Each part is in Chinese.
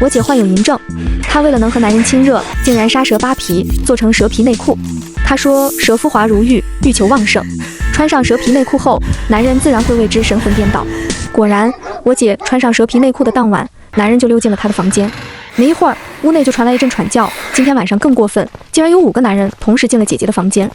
我姐患有淫症，她为了能和男人亲热，竟然杀蛇扒皮，做成蛇皮内裤。她说蛇肤滑如玉，欲求旺盛，穿上蛇皮内裤后，男人自然会为之神魂颠倒。果然，我姐穿上蛇皮内裤的当晚，男人就溜进了她的房间。没一会儿，屋内就传来一阵喘叫。今天晚上更过分，竟然有5个男人同时进了姐姐的房间。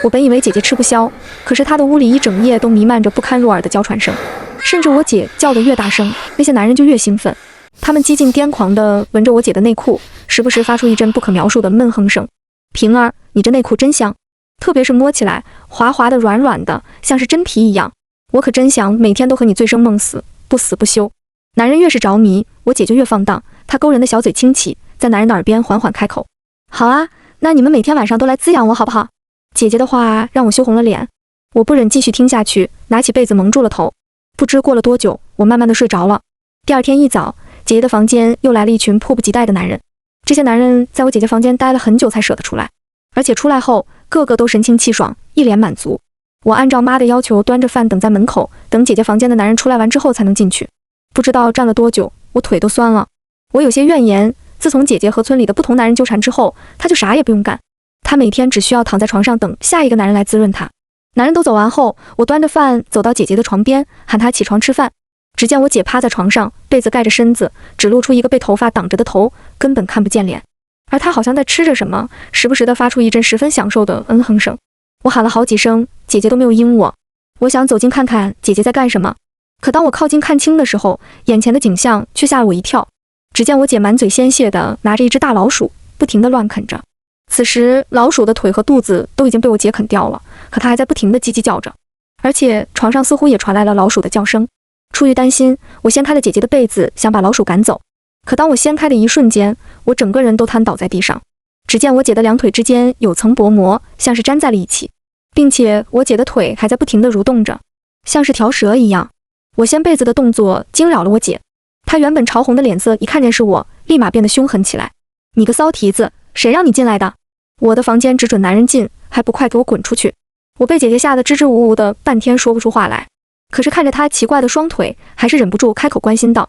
我本以为姐姐吃不消，可是她的屋里一整夜都弥漫着不堪入耳的娇喘声，甚至我姐叫得越大声，那些男人就越兴奋。他们激进癫狂地闻着我姐的内裤，时不时发出一阵不可描述的闷哼声。平儿，你这内裤真香，特别是摸起来滑滑的、软软的，像是真皮一样。我可真想每天都和你醉生梦死，不死不休。男人越是着迷，我姐就越放荡。她勾人的小嘴轻启，在男人的耳边缓缓开口：“好啊，那你们每天晚上都来滋养我好不好？”姐姐的话让我羞红了脸，我不忍继续听下去，拿起被子蒙住了头。不知过了多久，我慢慢的睡着了。第二天一早，姐姐的房间又来了一群迫不及待的男人。这些男人在我姐姐房间待了很久才舍得出来，而且出来后个个都神清气爽，一脸满足。我按照妈的要求端着饭等在门口，等姐姐房间的男人出来完之后才能进去。不知道站了多久，我腿都酸了。我有些怨言，自从姐姐和村里的不同男人纠缠之后，她就啥也不用干，她每天只需要躺在床上等下一个男人来滋润她。男人都走完后，我端着饭走到姐姐的床边，喊她起床吃饭。只见我姐趴在床上，被子盖着身子，只露出一个被头发挡着的头，根本看不见脸。而她好像在吃着什么，时不时地发出一阵十分享受的嗯哼声。我喊了好几声，姐姐都没有应我。我想走近看看姐姐在干什么，可当我靠近看清的时候，眼前的景象却吓了我一跳。只见我姐满嘴鲜血的拿着一只大老鼠，不停地乱啃着。此时老鼠的腿和肚子都已经被我姐啃掉了，可她还在不停地叽叽叫着，而且床上似乎也传来了老鼠的叫声。出于担心，我掀开了姐姐的被子，想把老鼠赶走。可当我掀开的一瞬间，我整个人都瘫倒在地上。只见我姐的两腿之间有层薄膜，像是粘在了一起，并且我姐的腿还在不停地蠕动着，像是条蛇一样。我掀被子的动作惊扰了我姐，她原本潮红的脸色一看见是我，立马变得凶狠起来。你个骚蹄子，谁让你进来的？我的房间只准男人进，还不快给我滚出去！我被姐姐吓得支支吾吾的，半天说不出话来。可是看着她奇怪的双腿，还是忍不住开口关心道：“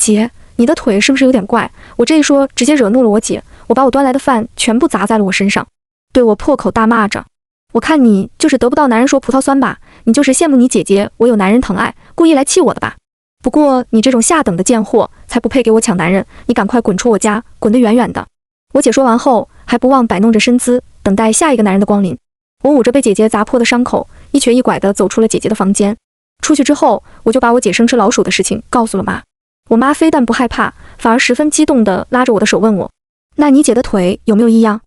姐，你的腿是不是有点怪？”我这一说，直接惹怒了我姐，我把我端来的饭全部砸在了我身上，对我破口大骂着：“我看你就是得不到男人说葡萄酸吧？你就是羡慕你姐姐我有男人疼爱，故意来气我的吧？不过你这种下等的贱货，才不配给我抢男人！你赶快滚出我家，滚得远远的！”我姐说完后，还不忘摆弄着身姿，等待下一个男人的光临。我捂着被姐姐砸破的伤口，一瘸一拐地走出了姐姐的房间。出去之后，我就把我姐生吃老鼠的事情告诉了妈。我妈非但不害怕，反而十分激动地拉着我的手问我：“那你姐的腿有没有异样？”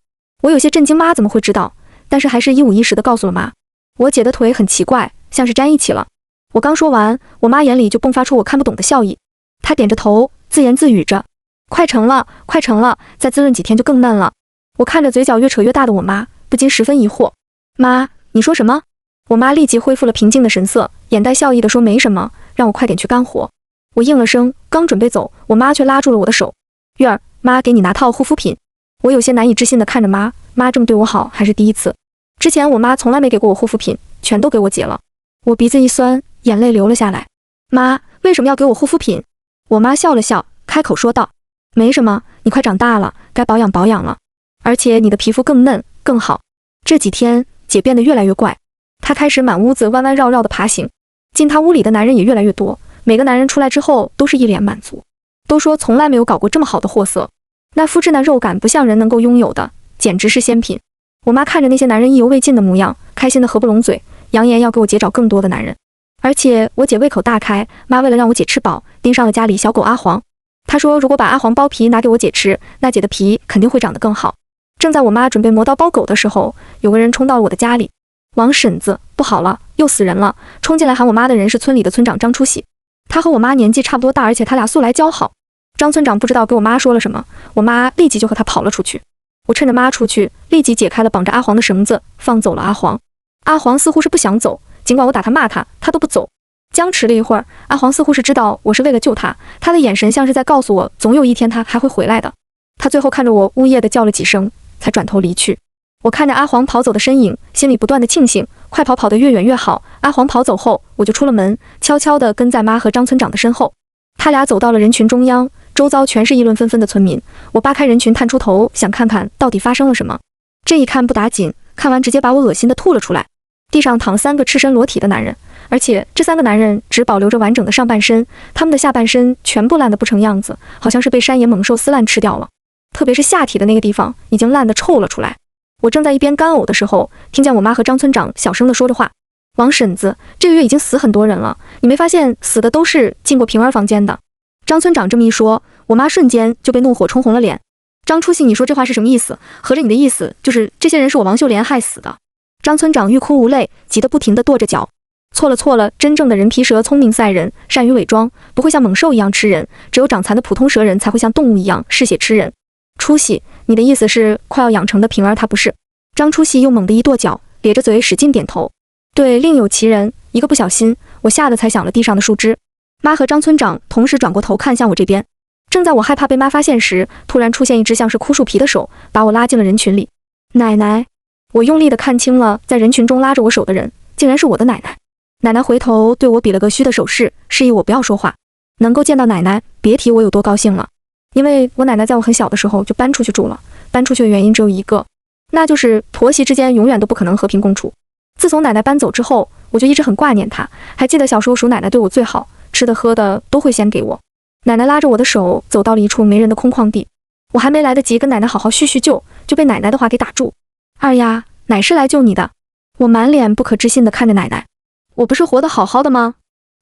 我有些震惊，妈怎么会知道？但是还是一五一十地告诉了妈。我姐的腿很奇怪，像是粘一起了。我刚说完，我妈眼里就迸发出我看不懂的笑意。她点着头，自言自语着：“快成了，快成了，再滋润几天就更嫩了。”我看着嘴角越扯越大的我妈，不禁十分疑惑：“妈，你说什么？”我妈立即恢复了平静的神色，眼带笑意地说：“没什么，让我快点去干活。”我应了声，刚准备走，我妈却拉住了我的手：“月儿，妈给你拿套护肤品。”我有些难以置信地看着妈，妈这么对我好还是第一次。之前我妈从来没给过我护肤品，全都给我姐了。我鼻子一酸，眼泪流了下来。妈，为什么要给我护肤品？我妈笑了笑，开口说道：“没什么，你快长大了，该保养保养了。而且你的皮肤更嫩更好。”这几天姐变得越来越怪，她开始满屋子弯弯绕绕地爬行，进她屋里的男人也越来越多，每个男人出来之后都是一脸满足，都说从来没有搞过这么好的货色，那肤质那肉感不像人能够拥有的，简直是仙品。我妈看着那些男人意犹未尽的模样，开心得合不拢嘴，扬言要给我姐找更多的男人。而且我姐胃口大开，妈为了让我姐吃饱，盯上了家里小狗阿黄。她说如果把阿黄剥皮拿给我姐吃，那姐的皮肯定会长得更好。正在我妈准备磨刀剥狗的时候，有个人冲到了我的家里。王婶子，不好了，又死人了！冲进来喊我妈的人是村里的村长张初喜，他和我妈年纪差不多大，而且他俩素来交好。张村长不知道给我妈说了什么，我妈立即就和他跑了出去。我趁着妈出去，立即解开了绑着阿黄的绳子，放走了阿黄。阿黄似乎是不想走，尽管我打他骂他，他都不走。僵持了一会儿，阿黄似乎是知道我是为了救他，他的眼神像是在告诉我，总有一天他还会回来的。他最后看着我呜咽地叫了几声，才转头离去。我看着阿黄跑走的身影，心里不断的庆幸，快跑得越远越好。阿黄跑走后，我就出了门，悄悄地跟在妈和张村长的身后。他俩走到了人群中央，周周遭全是议论纷纷的村民。我扒开人群探出头，想看看到底发生了什么。这一看不打紧，看完直接把我恶心的吐了出来。地上躺了3个赤身裸体的男人，而且这3个男人只保留着完整的上半身，他们的下半身全部烂得不成样子，好像是被山野猛兽撕烂吃掉了。特别是下体的那个地方已经烂得臭了出来。我正在一边干呕的时候，听见我妈和张村长小声地说着话。王婶子，这个月已经死很多人了，你没发现死的都是进过平儿房间的？张村长这么一说，我妈瞬间就被怒火冲红了脸。张初信，你说这话是什么意思？合着你的意思就是这些人是我王秀莲害死的？张村长欲哭无泪，急得不停地跺着脚。错了，真正的人皮蛇聪明赛人，善于伪装，不会像猛兽一样吃人，只有长残的普通蛇人才会像动物一样嗜血吃人。初喜，你的意思是快要养成的平儿她不是？张初喜又猛地一跺脚，咧着嘴使劲点头。对，另有其人，一个不小心，我吓得才响了地上的树枝。妈和张村长同时转过头看向我这边。正在我害怕被妈发现时，突然出现一只像是枯树皮的手，把我拉进了人群里。奶奶！我用力地看清了，在人群中拉着我手的人，竟然是我的奶奶。奶奶回头对我比了个虚的手势，示意我不要说话。能够见到奶奶，别提我有多高兴了。因为我奶奶在我很小的时候就搬出去住了，搬出去的原因只有一个，那就是婆媳之间永远都不可能和平共处。自从奶奶搬走之后，我就一直很挂念她，还记得小时候鼠奶奶对我最好，吃的喝的都会先给我。奶奶拉着我的手走到了一处没人的空旷地，我还没来得及跟奶奶好好叙叙旧，就被奶奶的话给打住。二丫，奶是来救你的。我满脸不可置信地看着奶奶，我不是活得好好的吗？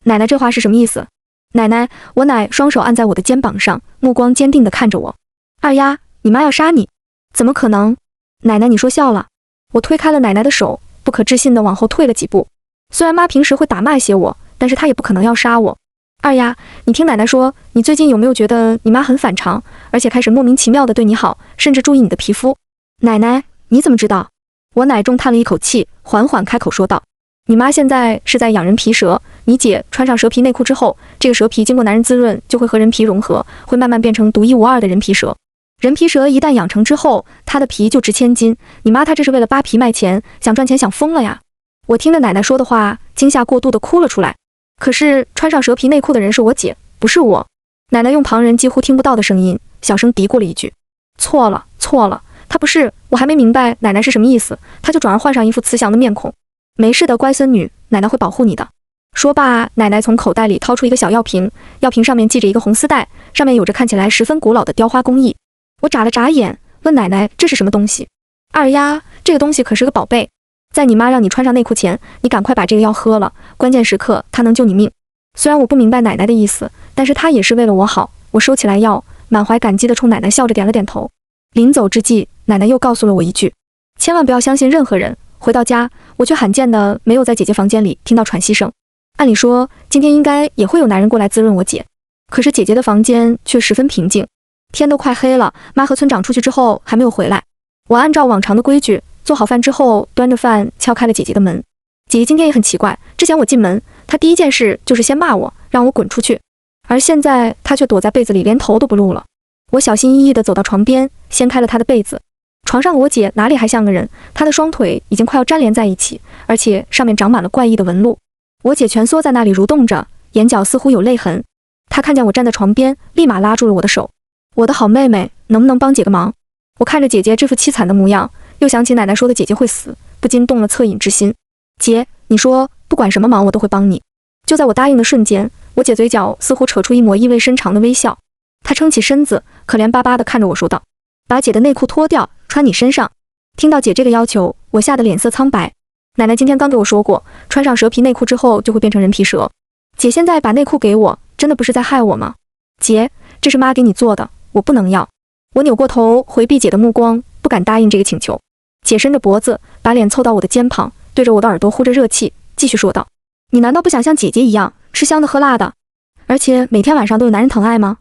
奶奶这话是什么意思？奶奶，我奶双手按在我的肩膀上，目光坚定地看着我。二丫，你妈要杀你？怎么可能？奶奶，你说笑了。我推开了奶奶的手，不可置信地往后退了几步。虽然妈平时会打骂一些我，但是她也不可能要杀我。二丫，你听奶奶说，你最近有没有觉得你妈很反常，而且开始莫名其妙地对你好，甚至注意你的皮肤？奶奶，你怎么知道？我奶重叹了一口气，缓缓开口说道：你妈现在是在养人皮蛇，你姐穿上蛇皮内裤之后，这个蛇皮经过男人滋润，就会和人皮融合，会慢慢变成独一无二的人皮蛇。人皮蛇一旦养成之后，它的皮就值千金，你妈她这是为了扒皮卖钱，想赚钱想疯了呀。我听着奶奶说的话，惊吓过度的哭了出来。可是穿上蛇皮内裤的人是我姐，不是我。奶奶用旁人几乎听不到的声音小声嘀咕了一句：错了，她不是。我还没明白奶奶是什么意思，她就转而换上一副慈祥的面孔。没事的，乖孙女，奶奶会保护你的。说罢，奶奶从口袋里掏出一个小药瓶，药瓶上面系着一个红丝带，上面有着看起来十分古老的雕花工艺。我眨了眨眼，问奶奶这是什么东西。二丫，这个东西可是个宝贝，在你妈让你穿上内裤前，你赶快把这个药喝了，关键时刻它能救你命。虽然我不明白奶奶的意思，但是她也是为了我好。我收起来药，满怀感激地冲奶奶笑着点了点头。临走之际，奶奶又告诉了我一句：千万不要相信任何人。回到家，我却罕见的没有在姐姐房间里听到喘息声。按理说今天应该也会有男人过来滋润我姐，可是姐姐的房间却十分平静。天都快黑了，妈和村长出去之后还没有回来。我按照往常的规矩做好饭之后，端着饭敲开了姐姐的门。姐姐今天也很奇怪，之前我进门，她第一件事就是先骂我，让我滚出去，而现在她却躲在被子里连头都不露了。我小心翼翼地走到床边，掀开了她的被子。床上的我姐哪里还像个人，她的双腿已经快要粘连在一起，而且上面长满了怪异的纹路。我姐蜷缩在那里蠕动着，眼角似乎有泪痕。她看见我站在床边，立马拉住了我的手。我的好妹妹，能不能帮姐个忙？我看着姐姐这副凄惨的模样，又想起奶奶说的姐姐会死，不禁动了恻隐之心。姐，你说不管什么忙我都会帮你。就在我答应的瞬间，我姐嘴角似乎扯出一抹意味深长的微笑。她撑起身子，可怜巴巴地看着我说道：把姐的内裤脱掉，穿你身上。听到姐这个要求，我吓得脸色苍白。奶奶今天刚给我说过，穿上蛇皮内裤之后就会变成人皮蛇。姐现在把内裤给我，真的不是在害我吗？姐，这是妈给你做的，我不能要。我扭过头回避姐的目光，不敢答应这个请求。姐伸着脖子，把脸凑到我的肩膀，对着我的耳朵呼着热气，继续说道：你难道不想像姐姐一样吃香的喝辣的，而且每天晚上都有男人疼爱吗？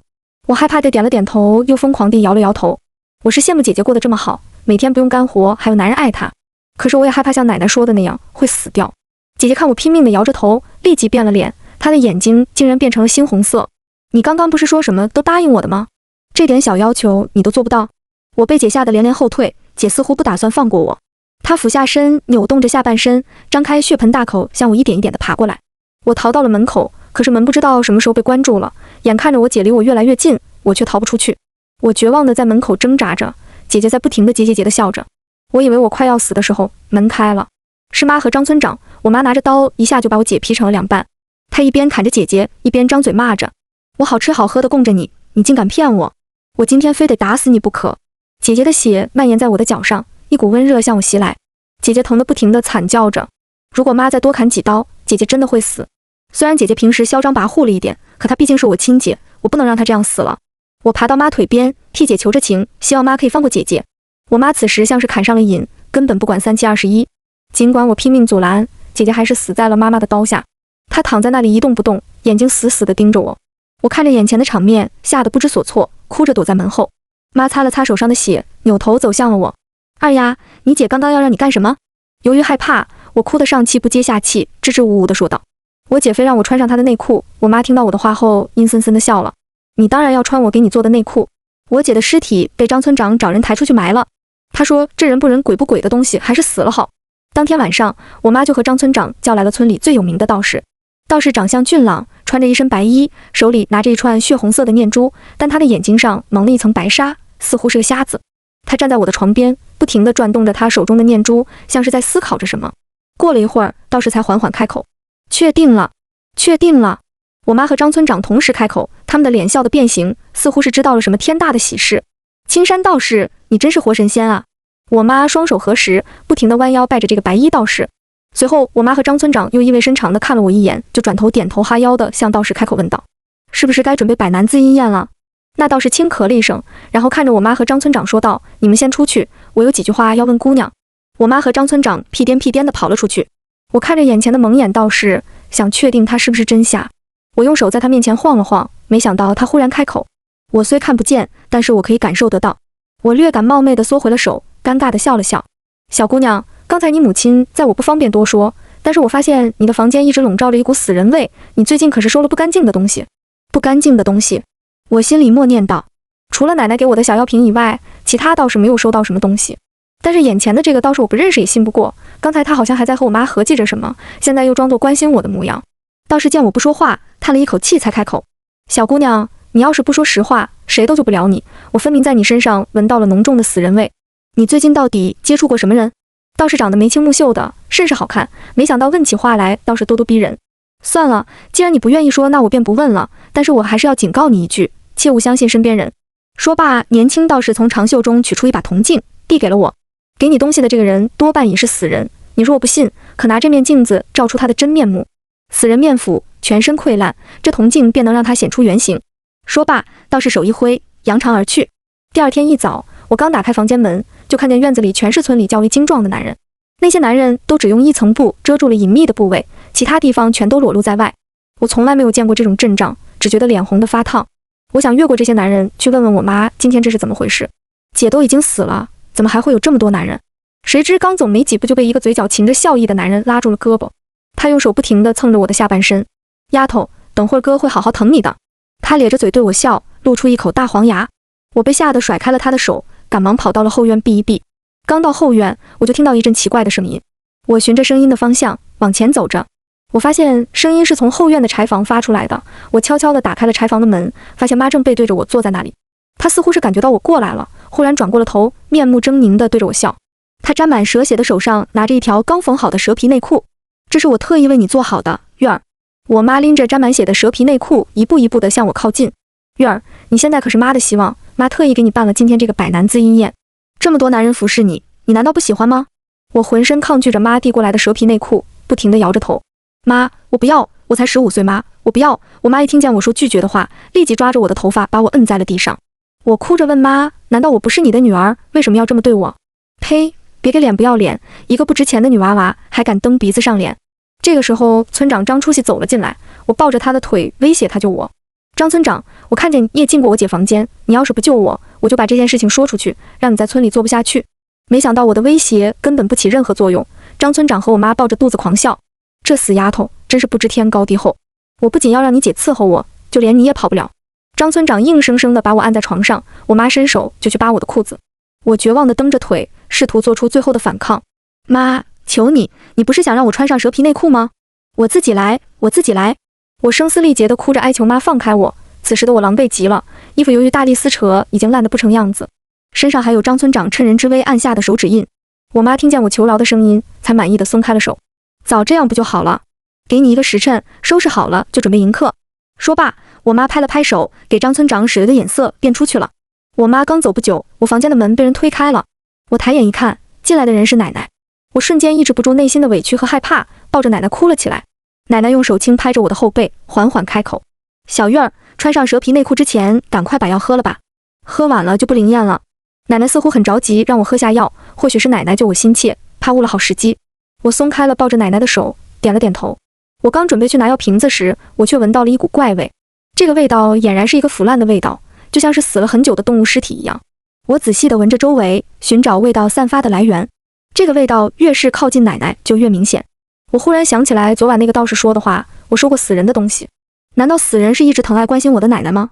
我害怕地点了点头，又疯狂地摇了摇头。我是羡慕姐姐过得这么好，每天不用干活，还有男人爱她。可是我也害怕像奶奶说的那样会死掉。姐姐看我拼命地摇着头，立即变了脸，她的眼睛竟然变成了猩红色。你刚刚不是说什么都答应我的吗？这点小要求你都做不到？我被姐吓得连连后退，姐似乎不打算放过我。她俯下身，扭动着下半身，张开血盆大口向我一点一点地爬过来。我逃到了门口，可是门不知道什么时候被关住了。眼看着我姐离我越来越近，我却逃不出去。我绝望地在门口挣扎着，姐姐在不停地结地笑着。我以为我快要死的时候，门开了，是妈和张村长。我妈拿着刀一下就把我姐劈成了两半，她一边砍着姐姐，一边张嘴骂着：我好吃好喝的供着你，你竟敢骗我！我今天非得打死你不可！姐姐的血蔓延在我的脚上，一股温热向我袭来，姐姐疼得不停地惨叫着。如果妈再多砍几刀，姐姐真的会死。虽然姐姐平时嚣张跋扈了一点，可她毕竟是我亲姐，我不能让她这样死了。我爬到妈腿边，替姐求着情，希望妈可以放过姐姐。我妈此时像是砍上了瘾，根本不管3721。尽管我拼命阻拦，姐姐还是死在了妈妈的刀下。她躺在那里一动不动，眼睛死死地盯着我。我看着眼前的场面，吓得不知所措，哭着躲在门后。妈擦了擦手上的血，扭头走向了我。二丫，你姐刚刚要让你干什么？由于害怕，我哭得上气不接下气，支支吾吾地说道。我姐非让我穿上她的内裤。我妈听到我的话后，阴森森地笑了。你当然要穿我给你做的内裤。我姐的尸体被张村长找人抬出去埋了。他说这人不人鬼不鬼的东西还是死了好。当天晚上，我妈就和张村长叫来了村里最有名的道士。道士长相俊朗，穿着一身白衣，手里拿着一串血红色的念珠，但他的眼睛上蒙了一层白纱，似乎是个瞎子。他站在我的床边，不停地转动着他手中的念珠，像是在思考着什么。过了一会儿，道士才缓缓开口：确定了，确定了。我妈和张村长同时开口，他们的脸笑得变形，似乎是知道了什么天大的喜事。青山道士，你真是活神仙啊！我妈双手合十，不停地弯腰拜着这个白衣道士。随后，我妈和张村长又意味深长地看了我一眼，就转头点头哈腰地向道士开口问道：是不是该准备百南自阴宴了？那道士轻咳了一声，然后看着我妈和张村长说道：你们先出去，我有几句话要问姑娘。我妈和张村长屁颠屁颠地跑了出去。我看着眼前的蒙眼道士，想确定他是不是真瞎。我用手在他面前晃了晃，没想到他忽然开口。我虽看不见，但是我可以感受得到。我略感冒昧地缩回了手，尴尬地笑了笑。小姑娘，刚才你母亲在我不方便多说，但是我发现你的房间一直笼罩着一股死人味，你最近可是收了不干净的东西。不干净的东西，我心里默念道。除了奶奶给我的小药瓶以外，其他倒是没有收到什么东西。但是眼前的这个倒是我不认识也信不过，刚才他好像还在和我妈合计着什么，现在又装作关心我的模样。道士见我不说话，叹了一口气才开口：小姑娘，你要是不说实话，谁都救不了你。我分明在你身上闻到了浓重的死人味。你最近到底接触过什么人？道士长得眉清目秀的，甚是好看，没想到问起话来倒是咄咄逼人。算了，既然你不愿意说，那我便不问了，但是我还是要警告你一句，切勿相信身边人。说罢，年轻道士从长袖中取出一把铜镜，递给了我。给你东西的这个人多半已是死人，你说我不信，可拿这面镜子照出他的真面目。死人面腐，全身溃烂，这铜镜便能让他显出原形。说罢，道士手一挥，扬长而去。第二天一早，我刚打开房间门，就看见院子里全是村里较为精壮的男人。那些男人都只用一层布遮住了隐秘的部位，其他地方全都裸露在外。我从来没有见过这种阵仗，只觉得脸红得发烫。我想越过这些男人，去问问我妈今天这是怎么回事。姐都已经死了，怎么还会有这么多男人？谁知刚走没几步，就被一个嘴角噙着笑意的男人拉住了胳膊。他用手不停地蹭着我的下半身。丫头，等会儿哥会好好疼你的。他咧着嘴对我笑，露出一口大黄牙。我被吓得甩开了他的手，赶忙跑到了后院避一避。刚到后院，我就听到一阵奇怪的声音。我循着声音的方向往前走着，我发现声音是从后院的柴房发出来的。我悄悄地打开了柴房的门，发现妈正背对着我坐在那里。她似乎是感觉到我过来了，忽然转过了头，面目狰狞地对着我笑。她沾满蛇血的手上拿着一条刚缝好的蛇皮内裤，这是我特意为你做好的，月儿。我妈拎着沾满血的蛇皮内裤，一步一步地向我靠近。月儿，你现在可是妈的希望，妈特意给你办了今天这个百男自阴宴，这么多男人服侍你，你难道不喜欢吗？我浑身抗拒着妈递过来的蛇皮内裤，不停地摇着头。妈，我不要，我才15岁，妈，我不要。我妈一听见我说拒绝的话，立即抓着我的头发把我摁在了地上。我哭着问妈，难道我不是你的女儿，为什么要这么对我？呸，别给脸不要脸，一个不值钱的女娃娃还敢蹬鼻子上脸。这个时候，村长张出息走了进来，我抱着他的腿威胁他救我。张村长，我看见你也进过我姐房间，你要是不救我，我就把这件事情说出去，让你在村里做不下去。没想到我的威胁根本不起任何作用，张村长和我妈抱着肚子狂笑。这死丫头真是不知天高地厚，我不仅要让你姐伺候我，就连你也跑不了。张村长硬生生地把我按在床上，我妈伸手就去扒我的裤子。我绝望地蹬着腿，试图做出最后的反抗。妈，求你，你不是想让我穿上蛇皮内裤吗？我自己来，我自己来。我声嘶力竭地哭着哀求妈放开我，此时的我狼狈极了，衣服由于大力撕扯已经烂得不成样子，身上还有张村长趁人之危按下的手指印。我妈听见我求饶的声音，才满意的松开了手。早这样不就好了？给你一个时辰，收拾好了就准备迎客。说罢，我妈拍了拍手，给张村长使了个眼色，便出去了。我妈刚走不久，我房间的门被人推开了。我抬眼一看，进来的人是奶奶。我瞬间抑制不住内心的委屈和害怕，抱着奶奶哭了起来。奶奶用手轻拍着我的后背，缓缓开口：小月儿，穿上蛇皮内裤之前，赶快把药喝了吧，喝晚了就不灵验了。奶奶似乎很着急让我喝下药，或许是奶奶救我心切，怕误了好时机。我松开了抱着奶奶的手，点了点头。我刚准备去拿药瓶子时，我却闻到了一股怪味。这个味道俨然是一个腐烂的味道，就像是死了很久的动物尸体一样。我仔细地闻着周围，寻找味道散发的来源。这个味道越是靠近奶奶就越明显。我忽然想起来昨晚那个道士说的话，我说过死人的东西，难道死人是一直疼爱关心我的奶奶吗？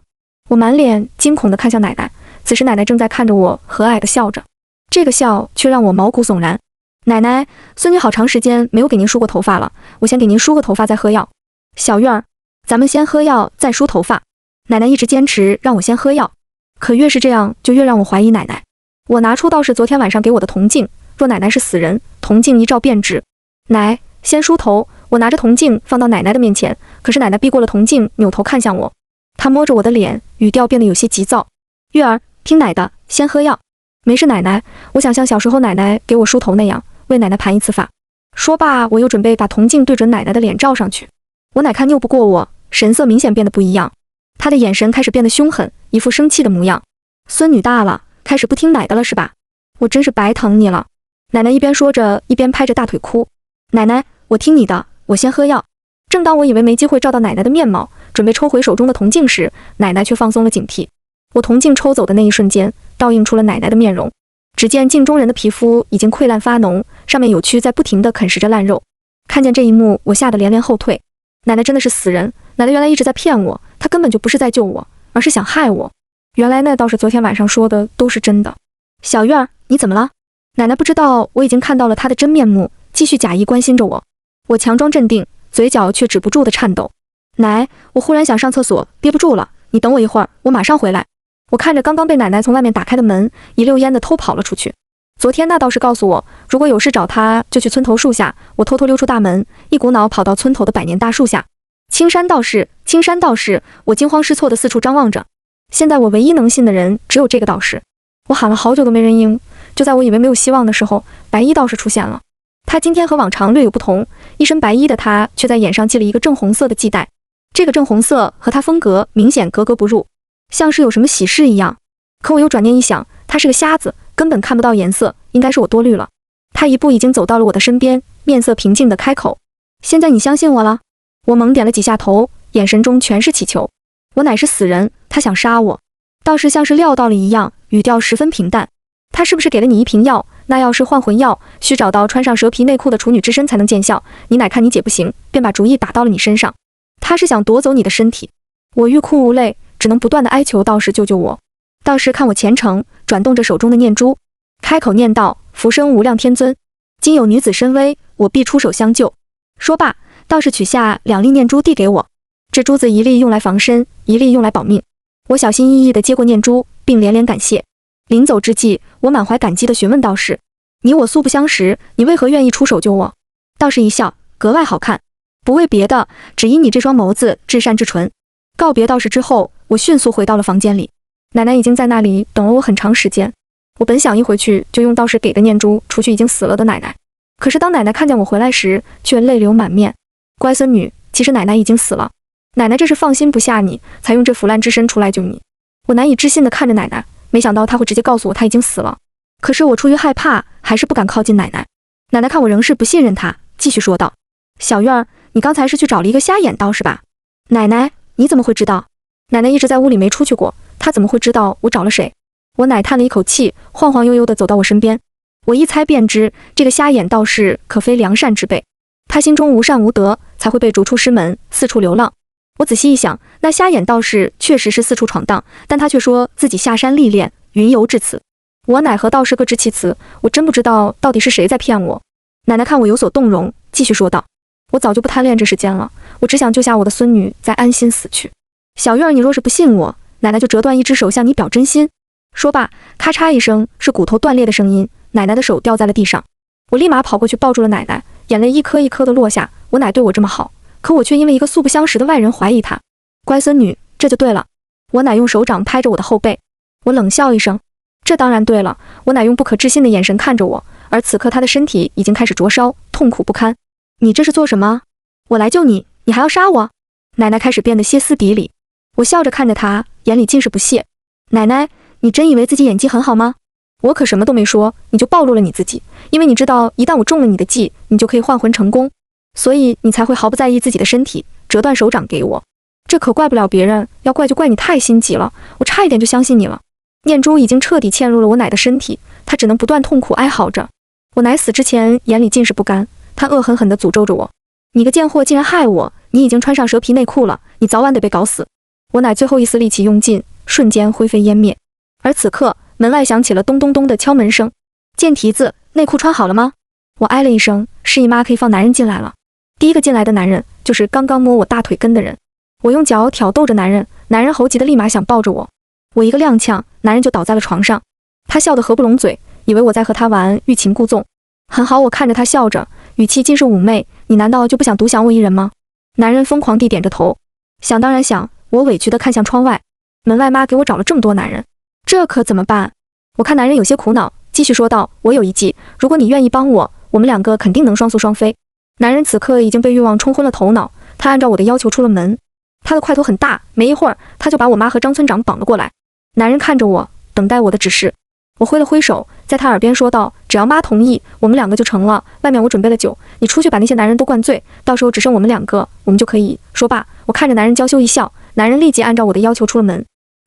我满脸惊恐地看向奶奶，此时奶奶正在看着我，和蔼地笑着，这个笑却让我毛骨悚然。奶奶，孙女好长时间没有给您梳过头发了，我先给您梳个头发再喝药。小月儿，咱们先喝药再梳头发。奶奶一直坚持让我先喝药，可越是这样就越让我怀疑奶奶。我拿出道士昨天晚上给我的铜镜，若奶奶是死人，铜镜一照便知。奶，先梳头。我拿着铜镜放到奶奶的面前，可是奶奶避过了铜镜，扭头看向我。她摸着我的脸，语调变得有些急躁。月儿，听奶的，先喝药。没事奶奶，我想像小时候奶奶给我梳头那样，为奶奶盘一次发。说罢，我又准备把铜镜对准奶奶的脸照上去。我奶看拗不过我，神色明显变得不一样，她的眼神开始变得凶狠，一副生气的模样。孙女大了，开始不听奶的了是吧？我真是白疼你了。奶奶一边说着，一边拍着大腿哭。奶奶，我听你的，我先喝药。正当我以为没机会照到奶奶的面貌，准备抽回手中的铜镜时，奶奶却放松了警惕。我铜镜抽走的那一瞬间，倒映出了奶奶的面容。只见镜中人的皮肤已经溃烂发脓，上面有蛆在不停地啃食着烂肉。看见这一幕，我吓得连连后退。奶奶真的是死人，奶奶原来一直在骗我，她根本就不是在救我，而是想害我。原来那倒是昨天晚上说的都是真的。小月儿，你怎么了？奶奶不知道我已经看到了她的真面目，继续假意关心着我。我强装镇定，嘴角却止不住的颤抖。奶，我忽然想上厕所，憋不住了，你等我一会儿，我马上回来。我看着刚刚被奶奶从外面打开的门，一溜烟的偷跑了出去。昨天那道士告诉我，如果有事找他，就去村头树下。我偷偷溜出大门，一股脑跑到村头的百年大树下。青山道士，青山道士！我惊慌失措的四处张望着。现在我唯一能信的人只有这个道士。我喊了好久都没人应，就在我以为没有希望的时候，白衣道士出现了。他今天和往常略有不同，一身白衣的他却在眼上系了一个正红色的系带。这个正红色和他风格明显格格不入，像是有什么喜事一样。可我又转念一想，他是个瞎子，根本看不到颜色，应该是我多虑了。他一步已经走到了我的身边，面色平静地开口：现在你相信我了？我猛点了几下头，眼神中全是祈求。我乃是死人，他想杀我。道士像是料到了一样，语调十分平淡。他是不是给了你一瓶药？那药是换魂药，需找到穿上蛇皮内裤的处女之身才能见效。你乃看你姐不行，便把主意打到了你身上。他是想夺走你的身体。我欲哭无泪，只能不断地哀求道士救救我。道士看我虔诚，转动着手中的念珠，开口念道：福生无量天尊，今有女子身危，我必出手相救。说罢，道士取下2粒念珠递给我，这珠子一粒用来防身，一粒用来保命。我小心翼翼地接过念珠，并连连感谢。临走之际，我满怀感激地询问道士：你我素不相识，你为何愿意出手救我？道士一笑，格外好看，不为别的，只因你这双眸子至善至纯。告别道士之后，我迅速回到了房间里。奶奶已经在那里等了我很长时间。我本想一回去就用道士给的念珠除去已经死了的奶奶，可是当奶奶看见我回来时，却泪流满面。乖孙女，其实奶奶已经死了，奶奶这是放心不下你，才用这腐烂之身出来救你。我难以置信地看着奶奶，没想到她会直接告诉我她已经死了。可是我出于害怕，还是不敢靠近奶奶。奶奶看我仍是不信任她，继续说道：小月儿，你刚才是去找了一个瞎眼道士吧？奶奶，你怎么会知道？奶奶一直在屋里没出去过，她怎么会知道我找了谁？我奶叹了一口气，晃晃悠悠地走到我身边。我一猜便知，这个瞎眼道士可非良善之辈，他心中无善无德，才会被逐出师门，四处流浪。我仔细一想，那瞎眼道士确实是四处闯荡，但他却说自己下山历练，云游至此。我乃和道士各执其词，我真不知道到底是谁在骗我。奶奶看我有所动容，继续说道：我早就不贪恋这世间了，我只想救下我的孙女，再安心死去。小玉儿，你若是不信我，奶奶就折断一只手向你表真心。说罢，咔嚓一声，是骨头断裂的声音，奶奶的手掉在了地上。我立马跑过去抱住了奶奶，眼泪一颗一颗的落下。我奶对我这么好，可我却因为一个素不相识的外人怀疑她。乖孙女，这就对了。我奶用手掌拍着我的后背。我冷笑一声，这当然对了。我奶用不可置信的眼神看着我，而此刻她的身体已经开始灼烧，痛苦不堪。你这是做什么？我来救你，你还要杀我？奶奶开始变得歇斯底里。我笑着看着她，眼里尽是不屑。奶奶，你真以为自己演技很好吗？我可什么都没说，你就暴露了你自己，因为你知道一旦我中了你的计，你就可以换魂成功，所以你才会毫不在意自己的身体，折断手掌给我。这可怪不了别人，要怪就怪你太心急了，我差一点就相信你了。念珠已经彻底嵌入了我奶的身体，她只能不断痛苦哀嚎着。我奶死之前眼里尽是不甘，她恶狠狠地诅咒着我：你个贱货，竟然害我！你已经穿上蛇皮内裤了，你早晚得被搞死！我奶最后一丝力气用尽，瞬间灰飞烟灭。而此刻门外响起了咚咚咚的敲门声。贱蹄子，内裤穿好了吗？我哎了一声，示意妈可以放男人进来了。第一个进来的男人就是刚刚摸我大腿根的人。我用脚挑逗着男人，男人猴急的立马想抱着我，我一个踉跄，男人就倒在了床上。他笑得合不拢嘴，以为我在和他玩欲擒故纵。很好，我看着他笑着，语气尽是妩媚，你难道就不想独享我一人吗？男人疯狂地点着头，想当然想。我委屈地看向窗外，门外妈给我找了这么多男人，这可怎么办？我看男人有些苦恼，继续说道：我有一计，如果你愿意帮我，我们两个肯定能双宿双飞。男人此刻已经被欲望冲昏了头脑，他按照我的要求出了门。他的块头很大，没一会儿他就把我妈和张村长绑了过来。男人看着我，等待我的指示。我挥了挥手，在他耳边说道：只要妈同意，我们两个就成了。外面我准备了酒，你出去把那些男人都灌醉，到时候只剩我们两个，我们就可以。说罢，我看着男人娇羞一笑，男人立即按照我的要求出了门。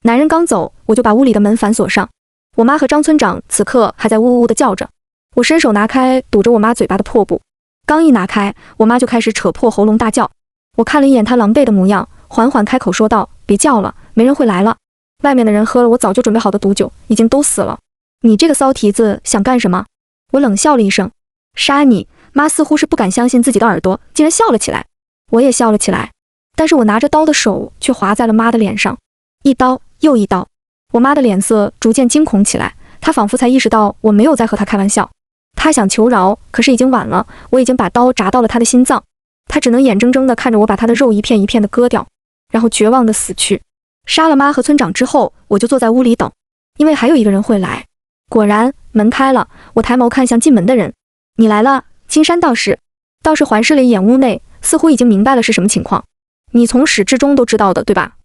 男人刚走，我就把屋里的门反锁上。我妈和张村长此刻还在呜呜地叫着。我伸手拿开堵着我妈嘴巴的破布，刚一拿开，我妈就开始扯破喉咙大叫。我看了一眼她狼狈的模样，缓缓开口说道：别叫了，没人会来了。外面的人喝了我早就准备好的毒酒，已经都死了。你这个骚蹄子想干什么？我冷笑了一声。杀你！妈似乎是不敢相信自己的耳朵，竟然笑了起来。我也笑了起来，但是我拿着刀的手却划在了妈的脸上，一刀又一刀。我妈的脸色逐渐惊恐起来，她仿佛才意识到我没有在和她开玩笑。她想求饶，可是已经晚了，我已经把刀扎到了她的心脏。她只能眼睁睁地看着我把她的肉一片一片地割掉，然后绝望地死去。杀了妈和村长之后，我就坐在屋里等，因为还有一个人会来。果然，门开了，我抬眸看向进门的人。你来了，青山道士。道士环视了一眼屋内，似乎已经明白了是什么情况。你从始至终都知道的，对吧？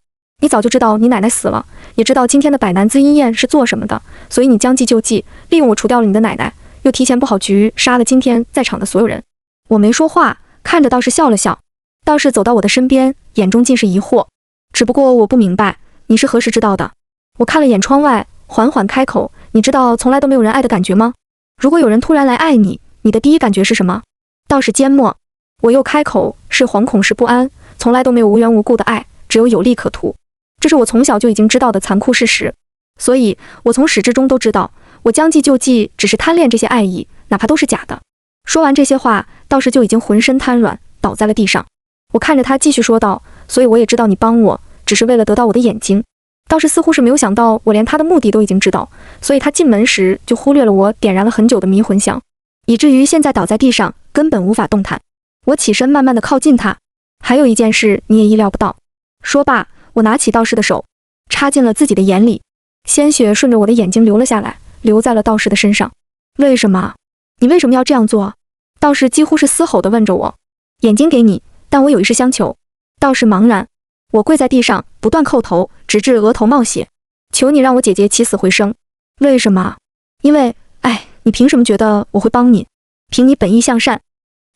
你早就知道你奶奶死了，也知道今天的百男子音宴是做什么的，所以你将计就计，利用我除掉了你的奶奶，又提前布好局，杀了今天在场的所有人。我没说话，看着道士笑了笑。道士走到我的身边，眼中尽是疑惑。只不过我不明白，你是何时知道的？我看了眼窗外，缓缓开口，你知道从来都没有人爱的感觉吗？如果有人突然来爱你，你的第一感觉是什么？道士缄默。我又开口，是惶恐，是不安，从来都没有无缘无故的爱，只有有利可图。这是我从小就已经知道的残酷事实，所以我从始至终都知道，我将计就计只是贪恋这些爱意，哪怕都是假的。说完这些话，道士就已经浑身瘫软，倒在了地上。我看着他继续说道，所以我也知道你帮我，只是为了得到我的眼睛。道士似乎是没有想到我连他的目的都已经知道，所以他进门时就忽略了我点燃了很久的迷魂香，以至于现在倒在地上，根本无法动弹。我起身慢慢的靠近他。还有一件事你也意料不到。说罢，我拿起道士的手，插进了自己的眼里，鲜血顺着我的眼睛流了下来，流在了道士的身上。为什么？你为什么要这样做？道士几乎是嘶吼地问着我。眼睛给你，但我有一事相求。道士茫然。我跪在地上，不断叩头，直至额头冒血。求你让我姐姐起死回生。为什么？因为，你凭什么觉得我会帮你？凭你本意向善。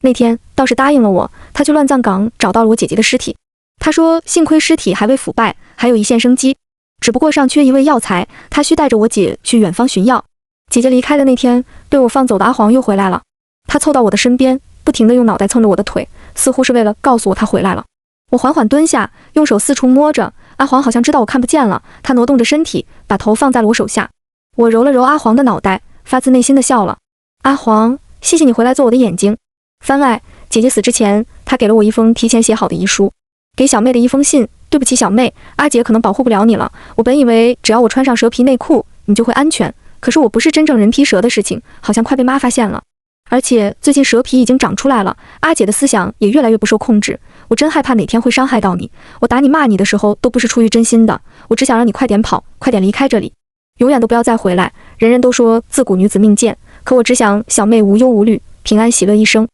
那天，道士答应了我，他去乱葬岗找到了我姐姐的尸体。他说，幸亏尸体还未腐败，还有一线生机，只不过尚缺一味药材，他需带着我姐去远方寻药。姐姐离开的那天，被我放走的阿黄又回来了。他凑到我的身边，不停地用脑袋蹭着我的腿，似乎是为了告诉我他回来了。我缓缓蹲下，用手四处摸着，阿黄好像知道我看不见了，他挪动着身体，把头放在了我手下。我揉了揉阿黄的脑袋，发自内心的笑了。阿黄，谢谢你回来做我的眼睛。番外，姐姐死之前，她给了我一封提前写好的遗书，给小妹的一封信，对不起小妹，阿姐可能保护不了你了。我本以为只要我穿上蛇皮内裤，你就会安全。可是我不是真正人皮蛇的事情，好像快被妈发现了。而且最近蛇皮已经长出来了，阿姐的思想也越来越不受控制。我真害怕哪天会伤害到你。我打你骂你的时候都不是出于真心的，我只想让你快点跑，快点离开这里，永远都不要再回来。人人都说自古女子命贱，可我只想小妹无忧无虑，平安喜乐一生。